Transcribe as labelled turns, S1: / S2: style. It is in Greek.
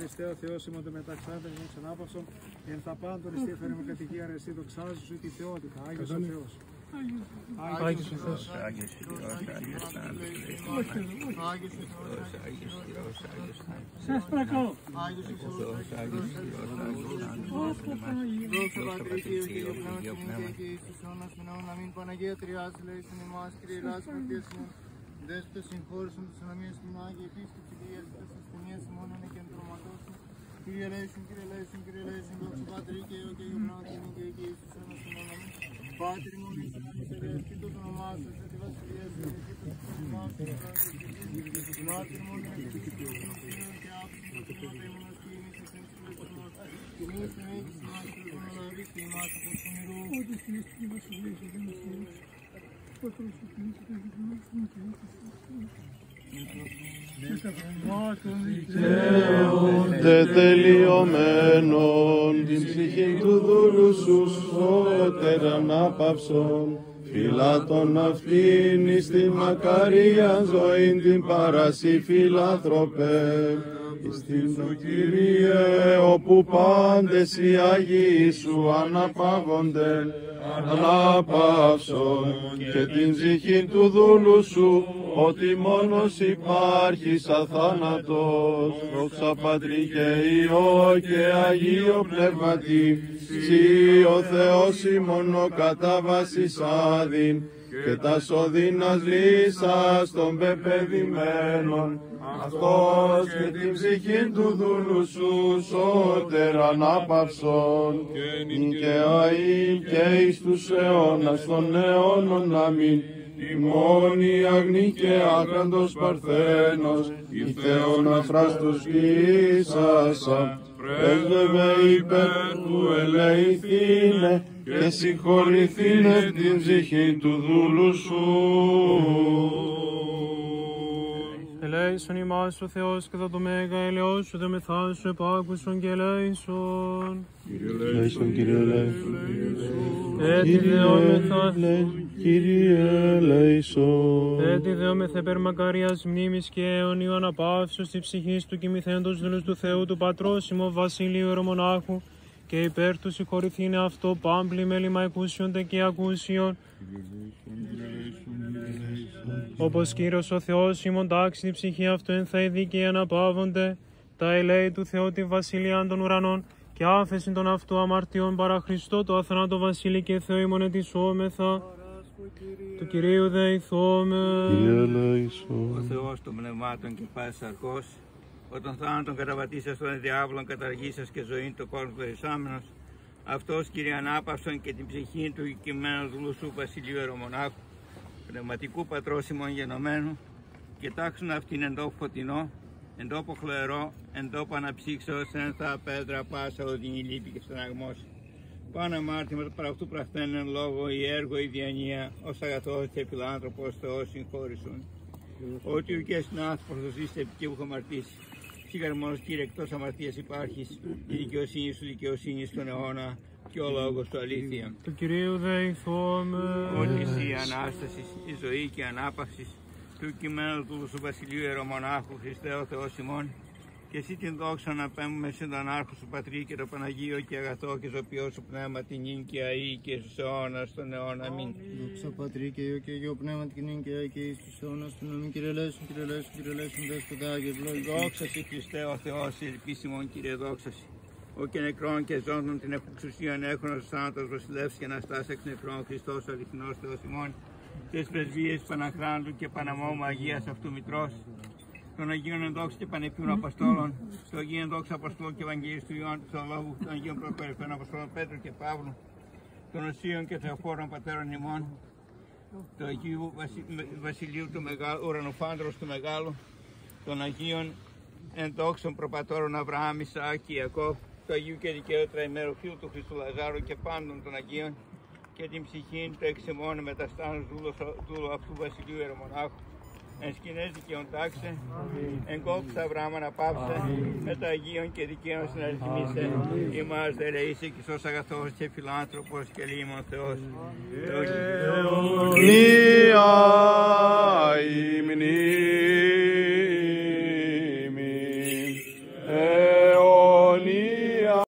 S1: Χριστέ ο Θεός ημών το μεταξάνθεν ημών ξανάπαυσον, εν τα πάντων εστί έφερε με κατοικία αρεσί δοξάζου σου τη θεότητα. Άγιος ο Θεός. Άγιος ο Θεός.
S2: Άγιος ο Θεός.
S3: Σας παρακαλώ.
S2: Άγιος ο Θεός.
S4: Δόξα Πατρί και Υιό και Πνεύματι και Ιησούς αιώνας μηνών, αμήν. Παναγία Τριάς, ελέησον ημάς, Κύριε Λάσου Μαρτιασμών, δέσποτες συγχώρησον τις ανομίες του Άγιου Επίσκεψη και ιερτές ασθενείας ημών είναι και εντρωματώσουν. Κύριε ελέησον, Κύριε ελέησον, Κύριε ελέησον, δόξα Πατρί και Υιό και Πνεύματι και Ιησούς αιώνας μηνών, αμήν. Πάτερ ημών εις ουρανούς, ελεηθήτω το όνομά σου, σε τη βασιλεία σου, ελεηθήτω το όνομά σου, σε την άτερ ημών ελεηθήτω το όνομά σου, και άψη το όνομά ημών και ημείς ως εμείς μας, και εμείς την έχεις ημάς και τον αναλαβείς και ημάς από τον ηρώ.
S3: Ό,τι στην αίσθηση βασιλεία σου δεν μας λες, Πατρός σου και εμείς και εμείς και
S5: τελειωμένον την ψυχή του δούλου σου σώτερα ανάπαυσον, φυλάτων αυτήν εις τη μακαρία ζωήν την παρασύ φιλάνθρωπε, εις την το Κύριε όπου πάντες οι Άγιοι σου αναπαύονται, ανάπαυσον και την ψυχή του δούλου σου, ότι μόνος υπάρχεις αθάνατος. Δόξα Πατρί και Υιό και Αγίο Πνεύματι, Συ ο Θεός ημών ο κατάβασης άδειν, και τα σωδίνας λύσας των πεπαιδημένων, αυτός και την ψυχή του δούλου σου σώτερ ανάπαυσον, και αεί και εις τους αιώνας των αιώνων αμήν. Ημώνη αγνή και άκραντος παρθένος, η Θεόν αφράστος γήσασα, πρέσβευε υπέρ του ελεηθήνε, και συγχωρηθήνε την ψυχή του δούλου σου.
S6: Ελέησον ημάς ο Θεός και θα το μέγα ελαιός σου δε μεθάσου επάκουσον και ελέησον.
S5: Ελέησον, Κύριε, ελέησον.
S6: Έτι δεόμεθα,
S5: Κύριε, ελέησον.
S6: έτι δεόμεθα περ μακαρίας μνήμης και αιωνίου αναπαύσεως της ψυχής του κοιμηθέντος δούλους του Θεού του Πατρός ημών Βασιλείου Ιερομονάχου, και υπέρ του συγχωρηθήνε αυτό πάμπλη μέλημα εκούσιον και ακούσιον. Όπως Κύριος ο Θεός ημών τάξει την ψυχή αυτού εν θα οι δίκαιοι αναπαύονται, τα ελέη του Θεού τη βασιλεία των ουρανών, και άφεση των αυτού αμαρτιών παρά Χριστό το αθανάτο Βασίλη και Θεό ημών ετισόμεθα. Του Κυρίου δεηθώμε.
S5: Κύριε, ελέησον.
S2: Ο Θεός των πνευμάτων και πάσης αρχός, όταν θάνατον καταβατήσας των διάβλων καταργήσας και ζωήν το κόσμο περισάμενος, αυτός Κύριε ανάπαυσον και την ψυχή του κειμένου δούλου σου Βασιλείου Ιερομονάχου, πνευματικού πατρός ημών γενομένου, και τάξουν αυτήν εν τόπο φωτεινό, εν τόπο χλωερό, εν τόπο αναψύξεως, εν θα πέτρα πάσα οδυνή λύπη και στεναγμός. Πάνω αμάρτημα παρά αυτού πραθαίνεν λόγο η έργο η διανία, ως αγαθός και φιλάνθρωπος Θεός συγχώρησον. Ότι ουκές είναι άνθρωπος είστε επί και που αμαρτήσει. Σίγαρα μόνος Κύριε εκτός αμαρτίας υπάρχεις, η δικαιοσύνη σου δικαιοσύνη στον αιώνα και ο λόγος του αλήθεια.
S6: Του Κυρίου δεηθώμε.
S2: Ότι εσύ η Ανάσταση, η ζωή και η ανάπαυση του κειμένου του Βασιλείου Ιερομονάχου Χριστέ ο Θεός ημών, και εσύ την δόξα να πέμπουμε σε τον Άρχο σου Πατρί και το Παναγίο και αγαθό και ζωπιό σου πνεύμα την νυν και αή και στους αιώνας των αιώνων. Αμήν.
S4: Δόξα Πατρί και Υιό και Αγίο Πνεύματι και νυν και αεί και εις τους αιώνας των αιώνων. Κύριε ελέησον, Κύριε ελέησον, Κύριε ελέησον, Δέσποτα Άγιε ευλόγησον.
S2: Δόξα σε Χριστέ ο Θεός, ελπίσιμον Κύριε δόξα σε. Ο και νεκρών και ζώντων την εξουσίαν έχουν ως θάνατος βασιλεύς και αναστάς εξ νεκρών Χριστός ο αληθινός Θεός ημών, τις πρεσβείες Παναχράντου και Παναμόμου Αγίας αυτού Μητρός, των Αγίων Ενδόξου και Πανεπίων Αποστόλων, του Αγίου Ενδόξου Αποστόλου και Ευαγγελιστού Ιωάννου του Θεολόγου, των Αγίων Προκορυφαίων Αποστόλων Πέτρου και Παύλου, των Οσίων και Θεοφόρων Πατέρων ημών, του Αγίου Βασιλείου του Μεγάλου, Ουρανοφάντρος του Μεγάλου, των Αγίων Ενδόξων Προπατώρων Αβραάμ, Ισαάκ και Ιακώβ, του Αγίου και Δικαίου Τραϊμέρου Θείου του Χριστού Λαζάρου και πάντων των Αγίων, και την ψυχή του εξαιμών μεταστάνους δούλου αυτού Βασιλείου Ιερομονάχου, εν σκηνές δικαίων τάξε, εν κόπους Αβραάμ αναπαύσε, με τα Αγίων και δικαίων συναριθμίσε, ημάς δε ελεήσε και ως αγαθός και φιλάνθρωπος και λίμων Θεός.
S5: Μνήα η μνήα